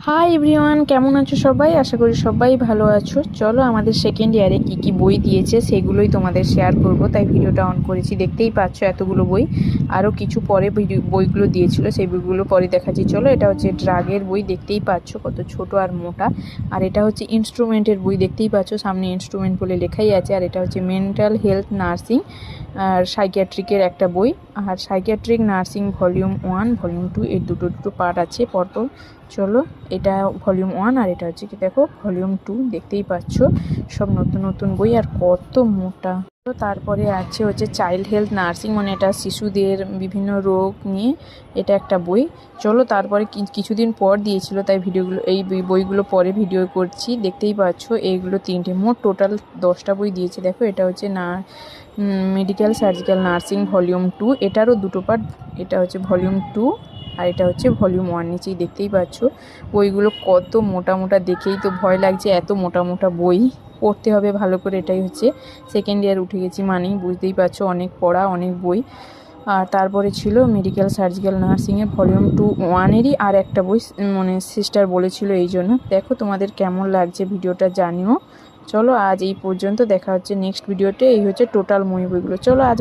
Hi everyone, কেমন আছো সবাই? আশা করি সবাই ভালো আছো। চলো আমাদের সেকেন্ড ইয়ারে কি কি বই দিয়েছে সেগুলোই তোমাদের শেয়ার করব, তাই ভিডিওটা অন করেছি। দেখতেই পাচ্ছ এতগুলো বই, আরও কিছু পরে বইগুলো দিয়েছিল, সেই বইগুলো পরে দেখাচ্ছি। চলো, এটা হচ্ছে ড্রাগের বই, দেখতেই পাচ্ছ কত ছোট আর মোটা। আর এটা হচ্ছে ইনস্ট্রুমেন্টের বই, দেখতেই পাচ্ছ সামনে ইনস্ট্রুমেন্ট বলে লেখাই আছে। আর এটা হচ্ছে মেন্টাল হেলথ নার্সিং আর সাইকিয়াট্রিকের একটা বই। আর সাইকিয়াট্রিক নার্সিং ভলিউম 1 ভলিউম 2 এর দুটো পার্ট আছে পরপর। চলো, এটা ভলিউম 1 আর এটা হচ্ছে কি দেখো ভলিউম 2, দেখতেই পাচ্ছ সব নতুন নতুন বই আর কত মোটা। তো তারপরে আছে হচ্ছে চাইল্ড হেলথ নার্সিং, মানে এটা শিশুদের বিভিন্ন রোগ নিয়ে এটা একটা বই। চলো, তারপরে কিছুদিন পর দিয়েছিল, তাই ভিডিওগুলো এই বইগুলো পরে ভিডিও করছি। দেখতেই পাচ্ছ এইগুলো 3টে, মোট টোটাল 10টা বই দিয়েছে। দেখো, এটা হচ্ছে মেডিকেল সার্জিক্যাল নার্সিং ভলিউম 2, এটারও দুটো পার্ট। এটা হচ্ছে ভলিউম 2 আর এটা হচ্ছে ভলিউম 1। নিচেই দেখতেই পাচ্ছ বইগুলো কত মোটা মোটা, দেখেই তো ভয় লাগছে। এত মোটা মোটা বই পড়তে হবে ভালো করে, এটাই হচ্ছে সেকেন্ড ইয়ার উঠে গেছি মানেই বুঝতেই পারছো অনেক পড়া, অনেক বই। আর তারপরে ছিল মেডিকেল সার্জিক্যাল নার্সিংয়ের ভলিউম 1-এরই আর একটা বই, মানে সিস্টার বলেছিল, এই জন্য। দেখো তোমাদের কেমন লাগছে ভিডিওটা জানিও। চলো, আজ এই পর্যন্ত, দেখা হচ্ছে নেক্সট ভিডিওতে। এই হচ্ছে টোটাল বইগুলো। চলো আজ